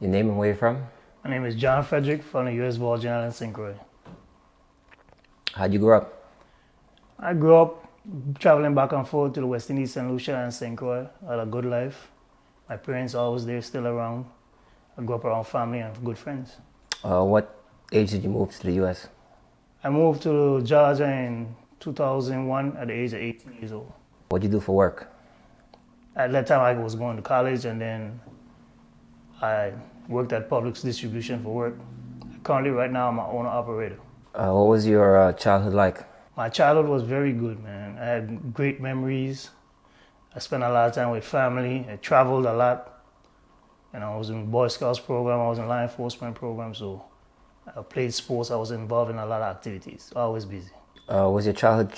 Your name and where you're from? My name is John Fredrick from the U.S. Virgin Islands, St. Croix. How'd you grow up? I grew up traveling back and forth to the West Indies, St. Lucia and St. Croix. I had a good life. My parents are always there, still around. I grew up around family and good friends. What age did you move to the U.S.? I moved to Georgia in 2001 at the age of 18 years old. What'd you do for work? At that time, I was going to college, and then I worked at Publix distribution for work. Currently, right now, I'm an owner-operator. What was your childhood like? My childhood was very good, man. I had great memories. I spent a lot of time with family. I traveled a lot. And I was in Boy Scouts program. I was in law enforcement program. So I played sports. I was involved in a lot of activities. Always busy. Was your childhood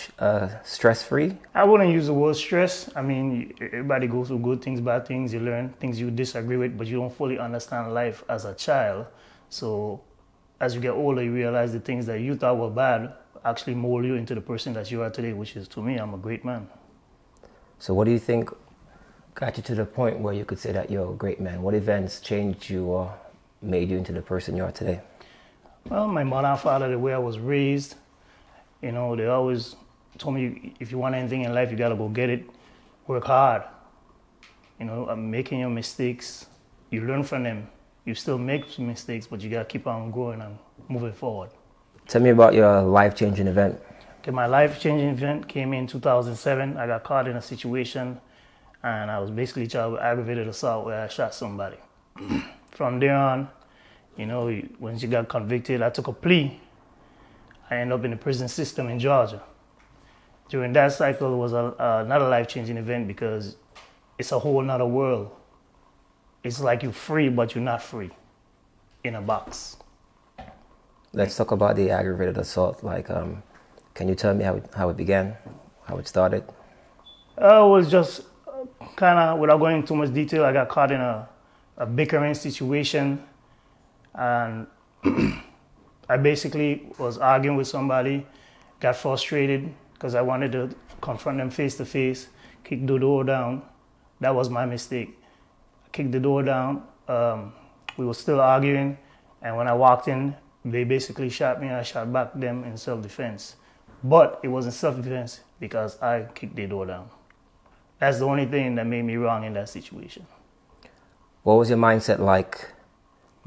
stress-free? I wouldn't use the word stress. I mean, everybody goes through good things, bad things. You learn things you disagree with, but you don't fully understand life as a child. So as you get older, you realize the things that you thought were bad actually mold you into the person that you are today, which is, to me, I'm a great man. So what do you think got you to the point where you could say that you're a great man? What events changed you or made you into the person you are today? Well, my mother and father, the way I was raised, you know, they always told me, if you want anything in life, you gotta go get it. Work hard. You know, making your mistakes, you learn from them. You still make mistakes, but you gotta keep on growing and moving forward. Tell me about your life-changing event. Okay, my life-changing event came in 2007. I got caught in a situation, and I was basically charged with aggravated assault where I shot somebody. From there on, you know, once you got convicted, I took a plea. I ended up in the prison system in Georgia. During that cycle, it was another life-changing event because it's a whole nother world. It's like you're free, but you're not free in a box. Let's talk about the aggravated assault. Can you tell me how it began, how it started? It was just kind of, without going into too much detail, I got caught in a bickering situation, and I basically was arguing with somebody, got frustrated because I wanted to confront them face to face, kick the door down. That was my mistake. I kicked the door down. We were still arguing, and when I walked in, they basically shot me, and I shot back them in self-defense. But it wasn't self-defense because I kicked the door down. That's the only thing that made me wrong in that situation. What was your mindset like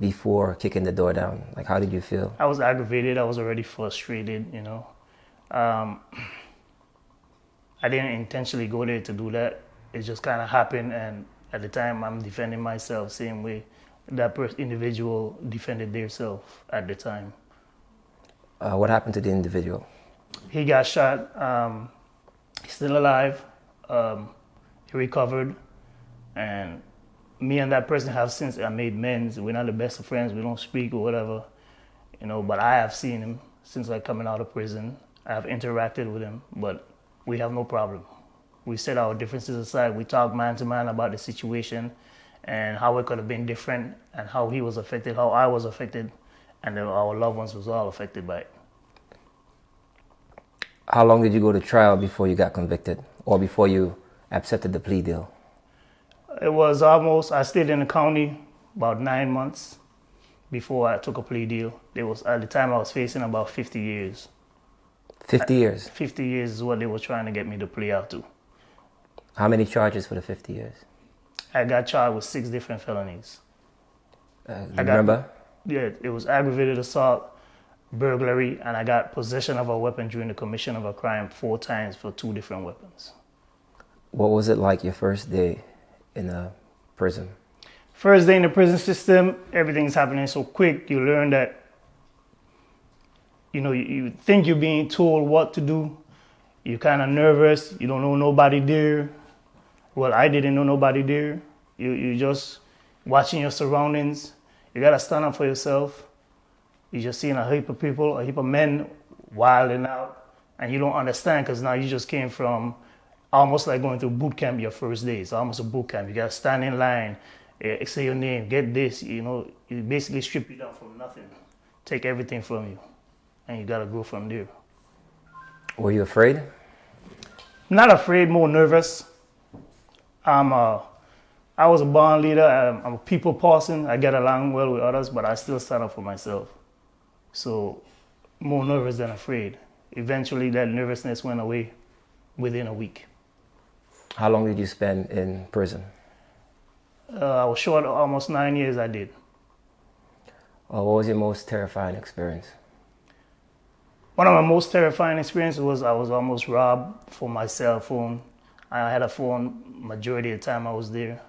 before kicking the door down? Like, how did you feel? I was aggravated. I was already frustrated, you know. I didn't intentionally go there to do that. It just kind of happened, and at the time, I'm defending myself same way that individual defended themselves at the time. What happened to the individual? He got shot. He's still alive. He recovered, and me and that person have since made amends. We're not the best of friends. We don't speak or whatever, you know. But I have seen him since like coming out of prison. I have interacted with him, but we have no problem. We set our differences aside. We talk man to man about the situation and how it could have been different, and how he was affected, how I was affected, and then our loved ones was all affected by it. How long did you go to trial before you got convicted, or before you accepted the plea deal? It was almost, I stayed in the county about 9 months before I took a plea deal. At the time I was facing about 50 years. 50 years? 50 years is what they were trying to get me to plea out to. How many charges for the 50 years? I got charged with 6 different felonies. Remember? Yeah, it was aggravated assault, burglary, and I got possession of a weapon during the commission of a crime 4 times for 2 different weapons. What was it like your first day in the prison? First day in the prison system, everything's happening so quick. You learn that, you know, you think you're being told what to do. You're kind of nervous. You don't know nobody there. Well, I didn't know nobody there. You're just watching your surroundings. You got to stand up for yourself. You're just seeing a heap of people, a heap of men wilding out, and you don't understand because now you just came from almost like going through boot camp your first day. It's almost a boot camp. You got to stand in line, say your name, get this, you know. You basically strip you down from nothing, take everything from you, and you got to go from there. Were you afraid? Not afraid, more nervous. I'm a I was a born leader. I'm a people person. I get along well with others, but I still stand up for myself. So more nervous than afraid. Eventually, that nervousness went away within a week. How long did you spend in prison? I was short almost 9 years. I did. What was your most terrifying experience? One of my most terrifying experiences was I was almost robbed for my cell phone. I had a phone majority of the time I was there.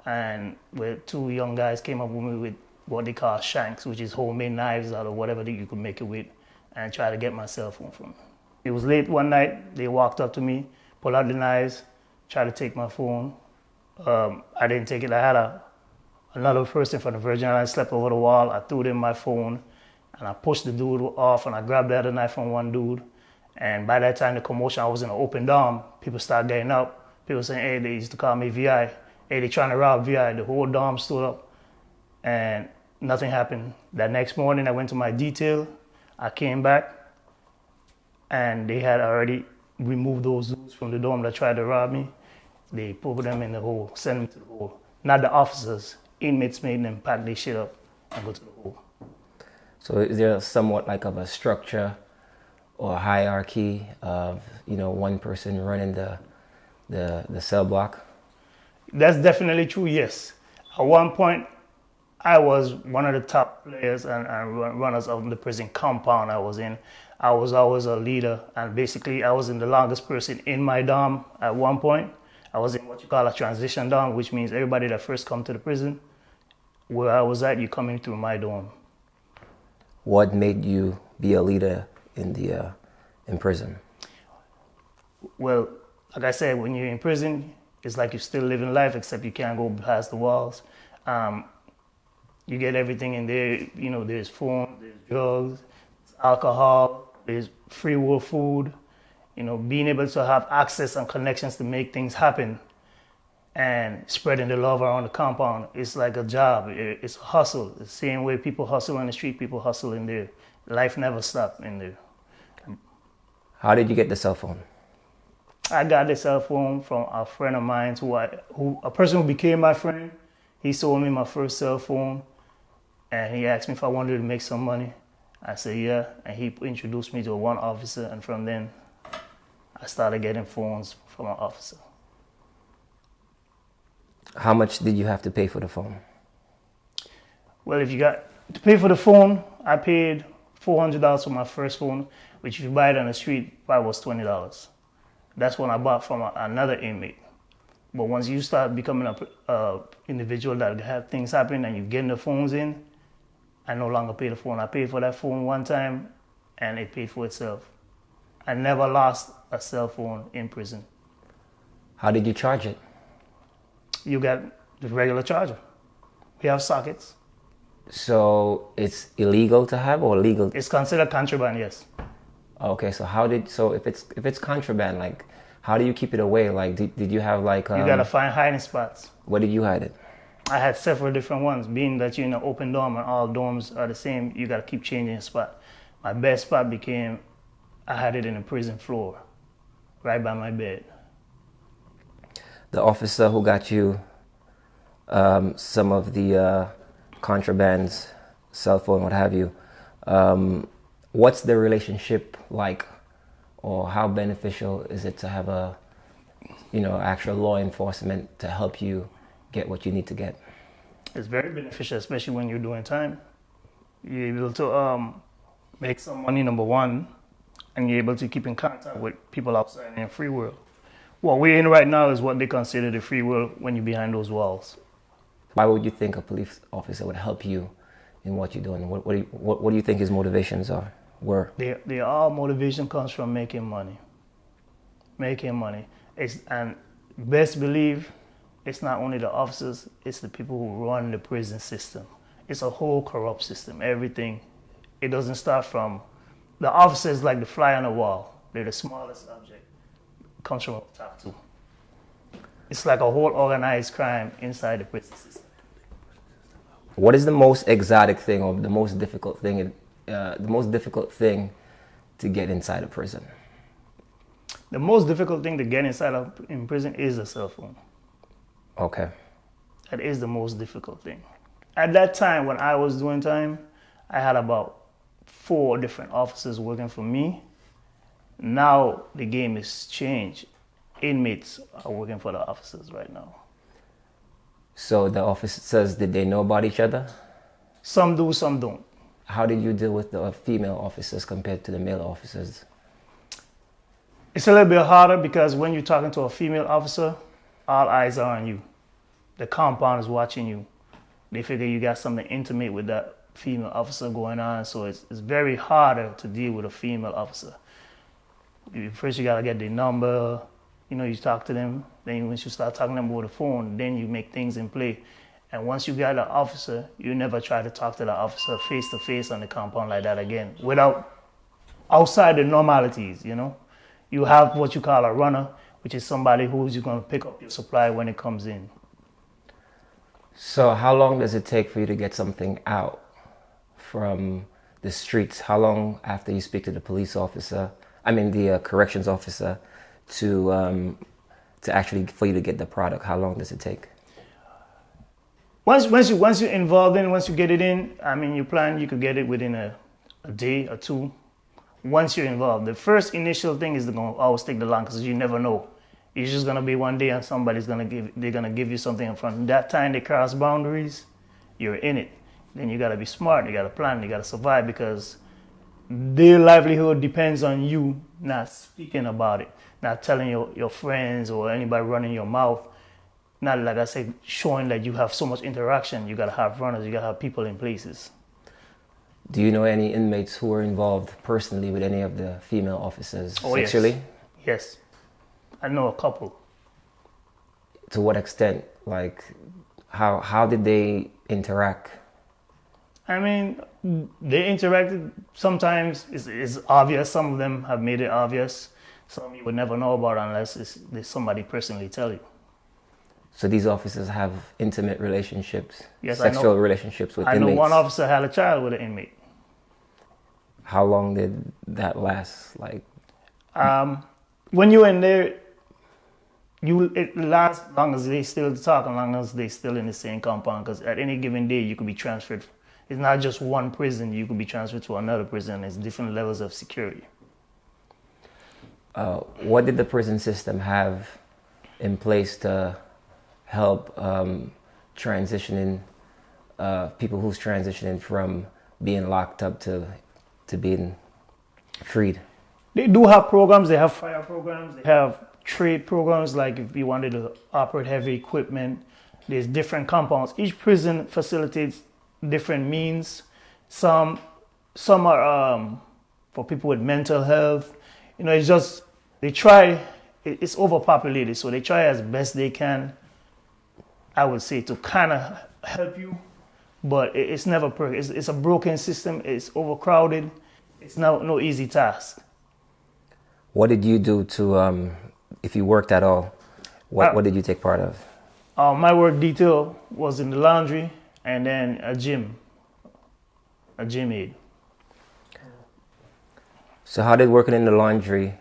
And where two young guys came up with me with what they call shanks, which is homemade knives out of whatever that you could make it with, and try to get my cell phone from me. It was late one night. They walked up to me, pulled out the knives, tried to take my phone. I didn't take it. I had another person from the Virgin Islands slept over the wall. I threw them my phone, and I pushed the dude off, and I grabbed the other knife from one dude. And by that time, the commotion, I was in an open dorm. People started getting up. People saying, hey, they used to call me VI. Hey, they trying to rob VI. The whole dorm stood up, and nothing happened. That next morning, I went to my detail. I came back, and they had already removed those dudes from the dorm that tried to rob me. They put them in the hole, sent them to the hole. Not the officers. Inmates made them pack their shit up and go to the hole. So is there somewhat like of a structure or a hierarchy of, one person running the cell block? That's definitely true, yes. At one point, I was one of the top players and runners of the prison compound I was in. I was always a leader, and basically I was in the longest person in my dorm at one point. I was in what you call a transition dorm, which means everybody that first come to the prison, where I was at, you come in through my dorm. What made you be a leader in prison? Well, like I said, when you're in prison, it's like you're still living life, except you can't go past the walls. You get everything in there. There's phone, there's drugs, there's alcohol, there's free will food. Being able to have access and connections to make things happen and spreading the love around the compound. It's like a job. It's a hustle. The same way people hustle on the street, people hustle in there. Life never stopped in there. How did you get the cell phone? I got the cell phone from a friend of mine, a person who became my friend. He sold me my first cell phone, and he asked me if I wanted to make some money. I said, yeah, and he introduced me to one officer, and from then, I started getting phones from an officer. How much did you have to pay for the phone? Well, if you got to pay for the phone, I paid $400 for my first phone, which if you buy it on the street, probably was $20. That's when I bought from another inmate. But once you start becoming a individual that have things happen and you're getting the phones in, I no longer pay the phone. I paid for that phone one time, and it paid for itself. I never lost a cell phone in prison. How did you charge it? You got the regular charger. We have sockets. So it's illegal to have or legal? It's considered contraband, yes. Okay, so if it's contraband, like, how do you keep it away? Like, did you have like... You gotta find hiding spots. Where did you hide it? I had several different ones. Being that you're in an open dorm and all dorms are the same, you gotta keep changing your spot. My best spot became, I had it in the prison floor, right by my bed. The officer who got you some of the contrabands, cell phone, what have you, what's the relationship like, or how beneficial is it to have actual law enforcement to help you get what you need to get? It's very beneficial, especially when you're doing time. You're able to make some money, number one, and you're able to keep in contact with people outside in the free world. What we're in right now is what they consider the free world when you're behind those walls. Why would you think a police officer would help you in what you're doing? What do you think his motivations were? They all motivation comes from making money. Making money. And best believe it's not only the officers, it's the people who run the prison system. It's a whole corrupt system. Everything. It doesn't start from the officers, like the fly on the wall. They're the smallest object. It comes from the top too. It's like a whole organized crime inside the prison system. What is the most exotic thing or the most difficult thing to get inside a prison? The most difficult thing to get inside in prison is a cell phone. Okay. That is the most difficult thing. At that time, when I was doing time, I had about 4 different officers working for me. Now the game has changed. Inmates are working for the officers right now. So the officers, did they know about each other? Some do, some don't. How did you deal with the female officers compared to the male officers? It's a little bit harder because when you're talking to a female officer, all eyes are on you. The compound is watching you. They figure you got something intimate with that female officer going on, so it's very harder to deal with a female officer. First you gotta get their number, you talk to them, then once you start talking to them over the phone, then you make things in play. And once you got an officer, you never try to talk to the officer face to face on the compound like that again, outside the normalities, You have what you call a runner, which is somebody who's going to pick up your supply when it comes in. So how long does it take for you to get something out from the streets? How long after you speak to the police officer, the corrections officer, to actually for you to get the product? How long does it take? Once you're involved in, once you get it in, you plan you could get it within a day or 2. Once you're involved, the first initial thing is going to always take the long because you never know. It's just going to be one day and they're going to give you something in front. That time they cross boundaries, you're in it. Then you got to be smart, you got to plan, you got to survive because their livelihood depends on you not speaking about it, not telling your friends or anybody running your mouth. Not, like I said, showing that you have so much interaction. You got to have runners, you got to have people in places. Do you know any inmates who were involved personally with any of the female officers sexually? Yes. I know a couple. To what extent? Like, how did they interact? They interacted. Sometimes it's obvious. Some of them have made it obvious. Some you would never know about unless somebody personally tell you. So these officers have intimate relationships, yes, sexual relationships with inmates? I know one officer had a child with an inmate. How long did that last? When you're in there, it lasts as long as they still talk, as long as they still in the same compound. Because at any given day, you could be transferred. It's not just one prison. You could be transferred to another prison. It's different levels of security. What did the prison system have in place to help transitioning people who's transitioning from being locked up to being freed? They do have programs. They have fire programs. They have trade programs. Like if you wanted to operate heavy equipment, there's different compounds. Each prison facilitates different means. Some are for people with mental health. It's just they try. It's overpopulated, so they try as best they can, I would say, to kind of help you, but it's never perfect. It's a broken system. It's overcrowded. It's no easy task. What did you do to, if you worked at all, what did you take part of? My work detail was in the laundry and then a gym aid. So how did working in the laundry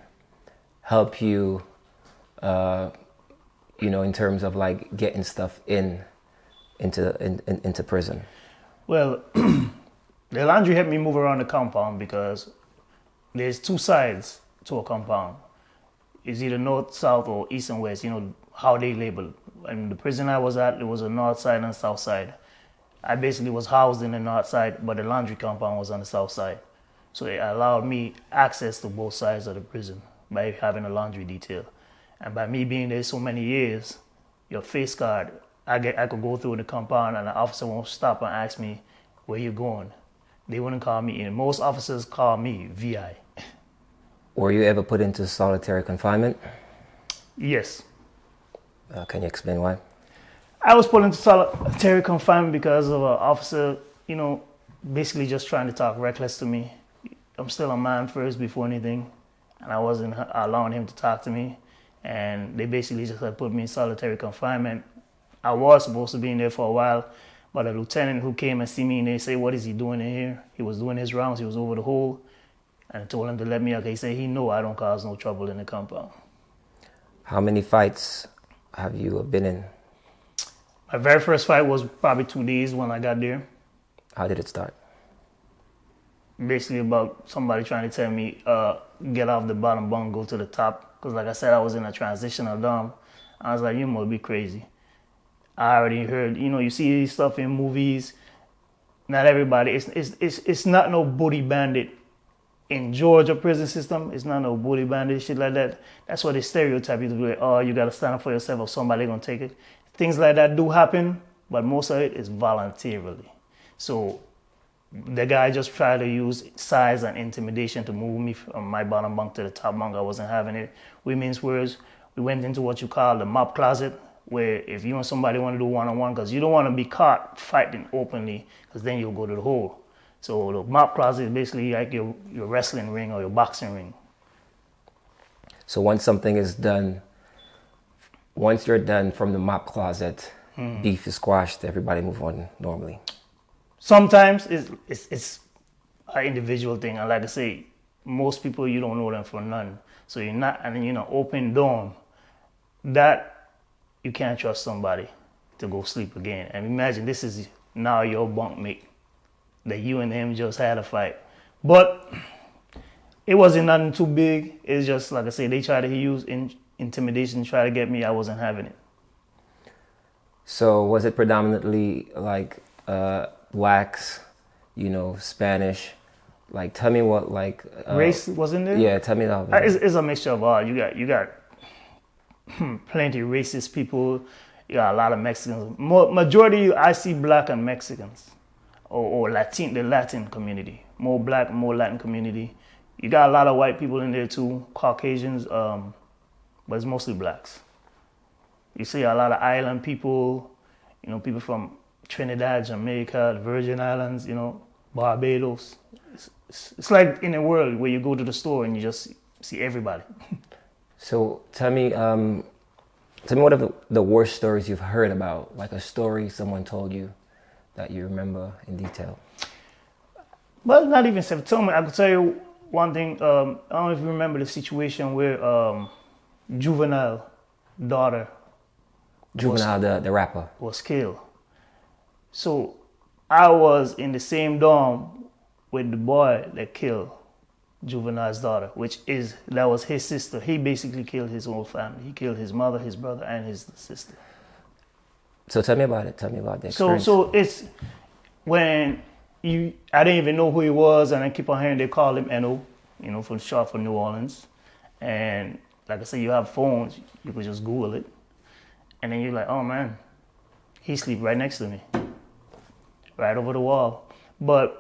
help you, in terms of like getting stuff into prison? Well, the laundry helped me move around the compound because there's 2 sides to a compound. It's either north, south, or east and west, how they label. And the prison I was at, it was a north side and south side. I basically was housed in the north side, but the laundry compound was on the south side. So it allowed me access to both sides of the prison by having a laundry detail. And by me being there so many years, your face card, I could go through the compound and the officer won't stop and ask me, where you going? They wouldn't call me in. Most officers call me VI. Were you ever put into solitary confinement? Yes. Can you explain why? I was put into solitary confinement because of an officer, basically just trying to talk reckless to me. I'm still a man first before anything, and I wasn't allowing him to talk to me. And they basically just had put me in solitary confinement. I was supposed to be in there for a while, but a lieutenant who came and see me and they say, what is he doing in here? He was doing his rounds, he was over the hole, and I told him to let me out. He said, I don't cause no trouble in the compound. How many fights have you been in? My very first fight was probably 2 days when I got there. How did it start? Basically about somebody trying to tell me, get off the bottom bunk, go to the top. Because like I said, I was in a transitional dorm. I was like, you must be crazy. I already heard, you see this stuff in movies. Not everybody, it's not no booty bandit in Georgia prison system. It's not no booty bandit, shit like that. That's what they stereotype you to be like, oh, you got to stand up for yourself or somebody going to take it. Things like that do happen, but most of it is voluntarily. So the guy just tried to use size and intimidation to move me from my bottom bunk to the top bunk. I wasn't having it. We means words. We went into what you call the mop closet, where if you and somebody want to do one-on-one, because you don't want to be caught fighting openly, because then you'll go to the hole. So the mop closet is basically like your wrestling ring or your boxing ring. So once something is done, once you're done from the mop closet, beef is squashed, everybody move on normally. Sometimes it's an individual thing. And like I say, most people, you don't know them for none. So you're not, and then, open dorm, that you can't trust somebody to go sleep again. And imagine this is now your bunkmate that you and him just had a fight. But it wasn't nothing too big. It's just, like I say, they tried to use intimidation, try to get me. I wasn't having it. So was it predominantly like blacks, Spanish? Like, tell me what, like... race was in there? Yeah, tell me that. It's a mixture of all. You got plenty of racist people. You got a lot of Mexicans. Majority, I see black and Mexicans. Or the Latin community. More black, more Latin community. You got a lot of white people in there too, Caucasians, but it's mostly blacks. You see a lot of island people, people from Trinidad, Jamaica, the Virgin Islands, Barbados. It's like in a world where you go to the store and you just see everybody. So tell me what are the worst stories you've heard about, like a story someone told you that you remember in detail. Well, not even seven. I could tell you one thing. I don't know if you remember the situation where Juvenile daughter, the rapper, was killed. So I was in the same dorm with the boy that killed Juvenile's daughter, that was his sister. He basically killed his whole family. He killed his mother, his brother, and his sister. So tell me about it. Tell me about the experience. So it's when I didn't even know who he was, and I keep on hearing they call him N.O., for short for New Orleans. And like I said, you have phones, you could just Google it. And then you're like, oh man, he sleep right next to me, right over the wall. But,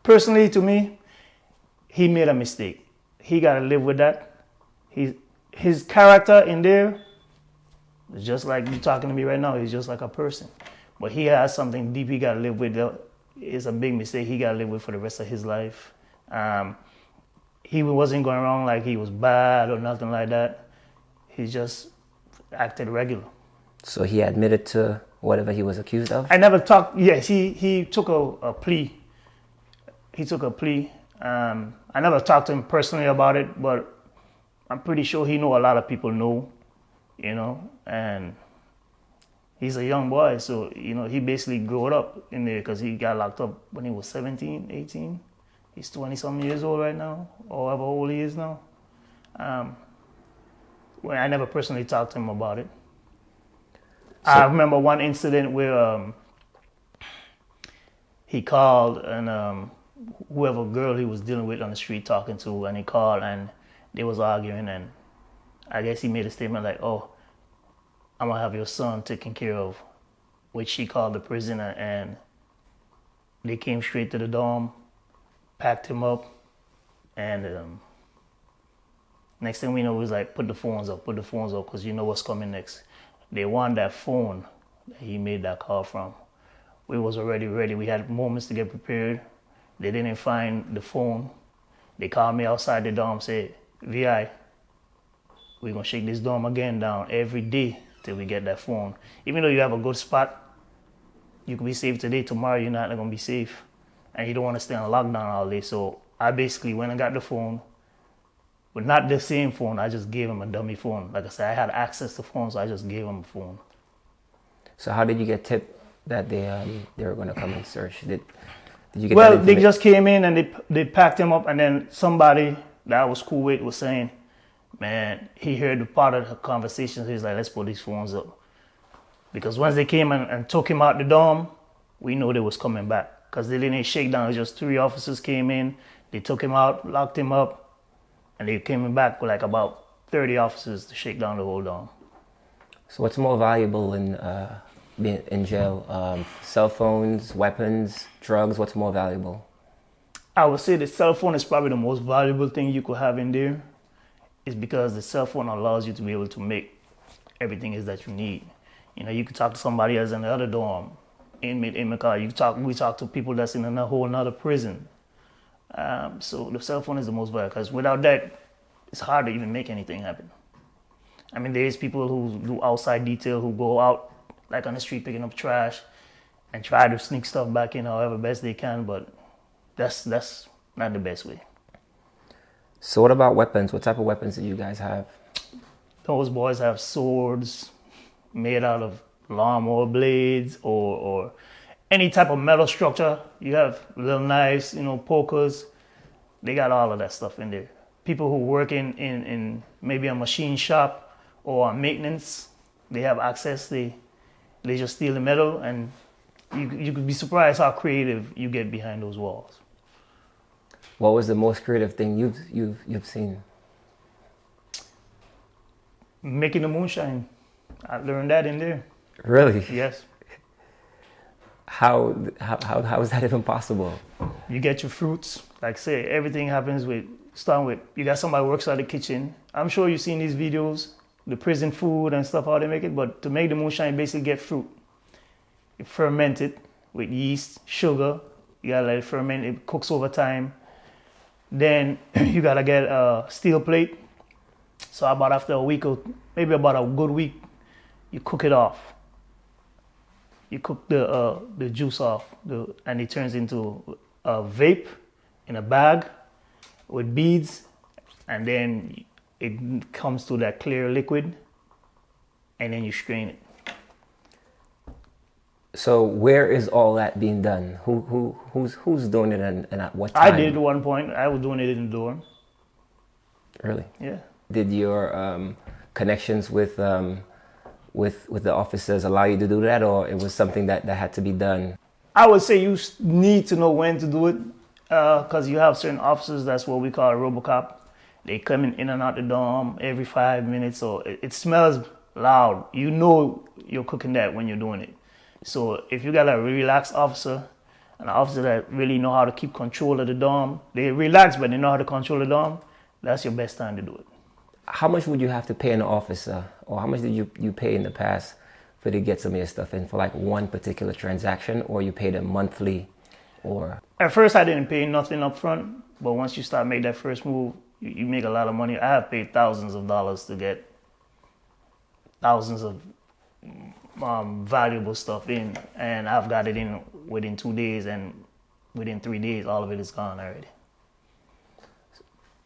personally to me, he made a mistake. He got to live with that. His character in there is just like you talking to me right now. He's just like a person. But he has something deep he got to live with. It's a big mistake he got to live with for the rest of his life. He wasn't going around like he was bad or nothing like that. He just acted regular. So he admitted to whatever he was accused of? I never talked. Yes, he took a plea. He took a plea. I never talked to him personally about it, but I'm pretty sure he know a lot of people know, and he's a young boy. So, he basically grew up in there because he got locked up when he was 17, 18. He's 20-something years old right now, or however old he is now. Well, I never personally talked to him about it. So, I remember one incident where he called and whoever girl he was dealing with on the street talking to, and he called and they was arguing, and I guess he made a statement like, oh, I'm gonna have your son taken care of, which she called the prisoner, and they came straight to the dorm, packed him up, and next thing we know, it was like, put the phones up, because you know what's coming next. They want that phone that he made that call from. We was already ready. We had moments to get prepared. They didn't find the phone. They called me outside the dorm, said, VI, we're going to shake this dorm again down every day till we get that phone. Even though you have a good spot, you can be safe today, tomorrow you're not going to be safe. And you don't want to stay on lockdown all day. So I basically went and got the phone, but not the same phone. I just gave him a dummy phone. Like I said, I had access to phones, so I just gave him a phone. So how did you get tipped that they were going to come and search? Did you get Well, they just came in and they packed him up, and then somebody that I was cool with was saying, man, he heard the part of the conversation. So he's like, let's put these phones up. Because once they came and took him out the dorm, we knew they was coming back. Because they didn't shake down. It was just 3 officers came in, they took him out, locked him up, and they came back with like about 30 officers to shake down the whole dorm. So what's more valuable in being in jail? Cell phones, weapons, drugs? What's more valuable? I would say the cell phone is probably the most valuable thing you could have in there. It's because the cell phone allows you to be able to make everything is that you need. You know, you could talk to somebody else in the other dorm, inmate. We talk to people that's in a whole another prison. So the cell phone is the most valuable, because without that, it's hard to even make anything happen. I mean, there's people who do outside detail, who go out like on the street picking up trash and try to sneak stuff back in however best they can, but that's not the best way. So what about weapons? What type of weapons do you guys have? Those boys have swords made out of lawnmower blades or any type of metal structure. You have little knives, pokers. They got all of that stuff in there. People who work in maybe a machine shop or maintenance, they have access. They just steal the metal, and you could be surprised how creative you get behind those walls. What was the most creative thing you've seen? Making the moonshine. I learned that in there. Really? Yes. How is that even possible? You get your fruits. Like say, everything happens starting with, you got somebody who works at the kitchen. I'm sure you've seen these videos, the prison food and stuff, how they make it. But to make the moonshine, you basically get fruit. You ferment it with yeast, sugar. You gotta let it ferment. It cooks over time. Then you gotta get a steel plate. So about after a week, or maybe about a good week, you cook it off. You cook the juice off, and it turns into a vape in a bag with beads, and then it comes to that clear liquid, and then you strain it. So where is all that being done? Who's doing it and at what time? I did at one point. I was doing it in the dorm. Really? Yeah. Did your connections with the officers allow you to do that, or it was something that had to be done? I would say you need to know when to do it, because you have certain officers, that's what we call a RoboCop. They come in and out the dorm every 5 minutes, so it smells loud. You know you're cooking that when you're doing it. So if you got a relaxed officer, an officer that really know how to keep control of the dorm, they relax but they know how to control the dorm, that's your best time to do it. How much would you have to pay an officer, or how much did you pay in the past for to get some of your stuff in for like one particular transaction, or you paid them monthly, or? At first I didn't pay nothing up front, but once you start making that first move, you make a lot of money. I have paid thousands of dollars to get thousands of valuable stuff in, and I've got it in within 2 days, and within 3 days all of it is gone already.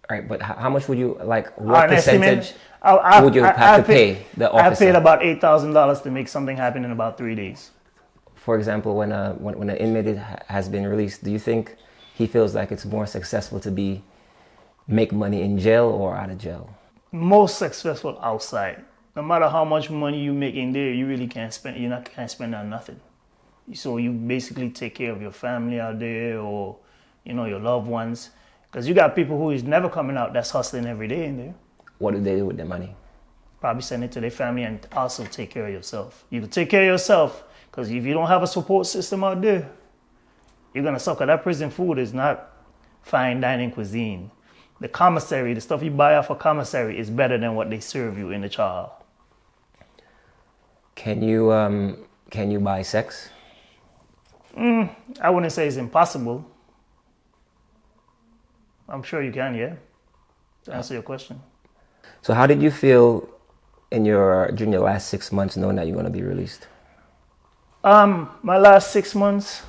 All right, but how much would you, like, what percentage would you have to pay the officer? I paid about $8,000 to make something happen in about 3 days. For example, when an inmate has been released, do you think he feels like it's more successful to make money in jail or out of jail? Most successful outside. No matter how much money you make in there, you really can't spend. Can't spend on nothing. So you basically take care of your family out there, or your loved ones. Because you got people who is never coming out, that's hustling every day in there. What do they do with their money? Probably send it to their family, and also take care of yourself. You can take care of yourself, because if you don't have a support system out there, you're going to suffer. That prison food is not fine dining cuisine. The commissary, the stuff you buy off a commissary, is better than what they serve you in the chow hall. Can you buy sex? I wouldn't say it's impossible. I'm sure you can, yeah. To answer your question. So how did you feel during your last 6 months knowing that you're going to be released? My last 6 months,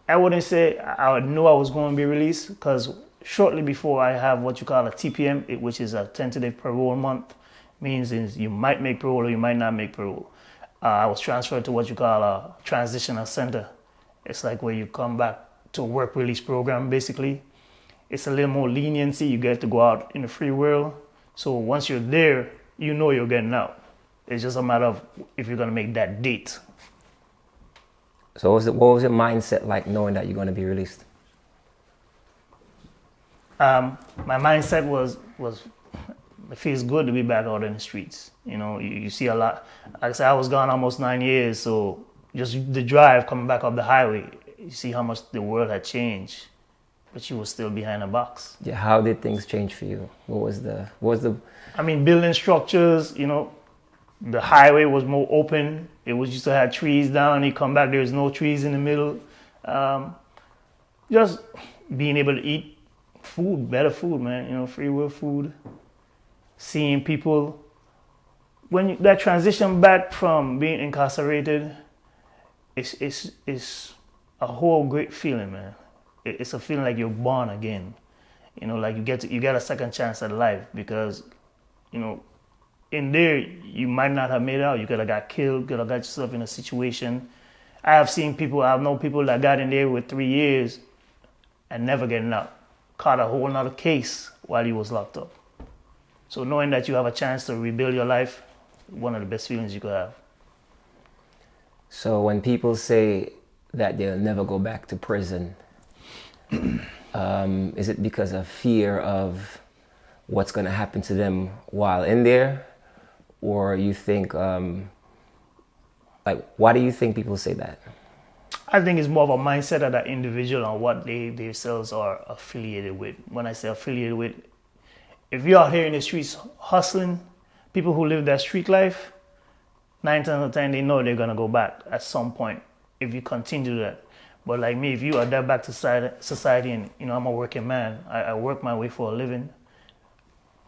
I wouldn't say I knew I was going to be released, because shortly before I have what you call a TPM, which is a tentative parole month. Means is you might make parole or you might not make parole. I was transferred to what you call a transitional center. It's like where you come back to a work release program, basically. It's a little more leniency. You get to go out in the free world. So once you're there, you know you're getting out. It's just a matter of if you're going to make that date. So what was your mindset like knowing that you're going to be released? My mindset was it feels good to be back out in the streets. You know, you see a lot. Like I said, I was gone almost 9 years, so just the drive coming back up the highway, you see how much the world had changed, but you were still behind a box. Yeah, how did things change for you? What was the? I mean, building structures. You know, the highway was more open. It was used to have trees down. You come back, there's no trees in the middle. Just being able to eat food, better food, man. You know, free will food. Seeing people, that transition back from being incarcerated, it's a whole great feeling, man. It's a feeling like you're born again. You know, like you get a second chance at life, because, you know, in there you might not have made it out. You could have got killed, could have got yourself in a situation. I've known people that got in there with 3 years and never getting out. Caught a whole nother case while he was locked up. So knowing that you have a chance to rebuild your life, one of the best feelings you could have. So when people say that they'll never go back to prison, is it because of fear of what's going to happen to them while in there? Or you think, why do you think people say that? I think it's more of a mindset of that individual on what they themselves are affiliated with. When I say affiliated with, if you're out here in the streets hustling, people who live that street life, 9 times out of 10, they know they're going to go back at some point if you continue that. But like me, if you adapt back to society and, you know, I'm a working man, I work my way for a living.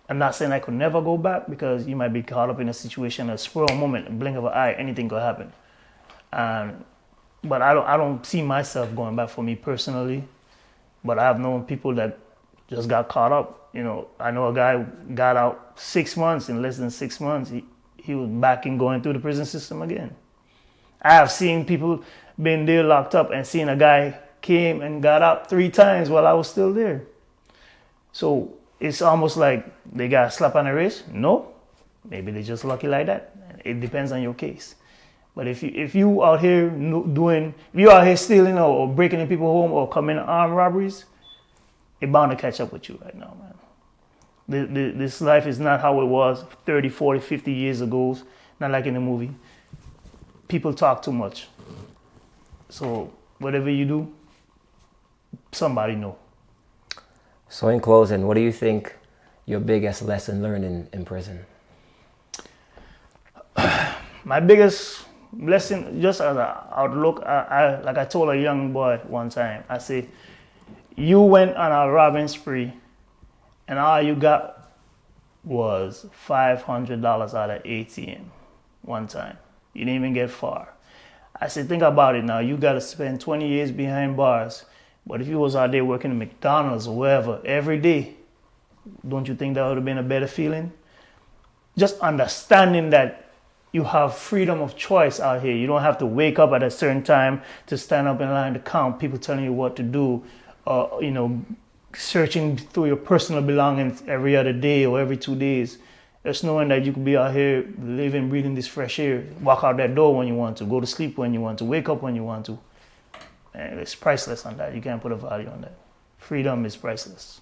I'm not saying I could never go back, because you might be caught up in a situation, a spur of a moment, a blink of an eye, anything could happen. But I don't see myself going back for me personally. But I've known people that just got caught up. You know, I know a guy got out 6 months. In less than 6 months, he was back and going through the prison system again. I have seen people been there locked up and seen a guy came and got out 3 times while I was still there. So it's almost like they got a slap on the wrist. No, maybe they're just lucky like that. It depends on your case. But if you out here stealing or breaking in people's home or committing armed robberies, it's bound to catch up with you right now, man. This life is not how it was 30, 40, 50 years ago. Not like in the movie. People talk too much. So whatever you do, somebody know. So in closing, what do you think your biggest lesson learned in prison? My biggest lesson, just as an outlook, like I told a young boy one time, I say, you went on a robbing spree and all you got was $500 out of ATM one time. You didn't even get far. I said, think about it now. You got to spend 20 years behind bars. But if you was out there working at McDonald's or wherever every day, don't you think that would have been a better feeling? Just understanding that you have freedom of choice out here. You don't have to wake up at a certain time to stand up in line to count, people telling you what to do, you know, searching through your personal belongings every other day or every 2 days. Just knowing that you could be out here living, breathing this fresh air, walk out that door when you want to, go to sleep when you want to, wake up when you want to. And it's priceless on that. You can't put a value on that. Freedom is priceless.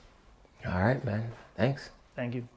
All right, man. Thanks. Thank you.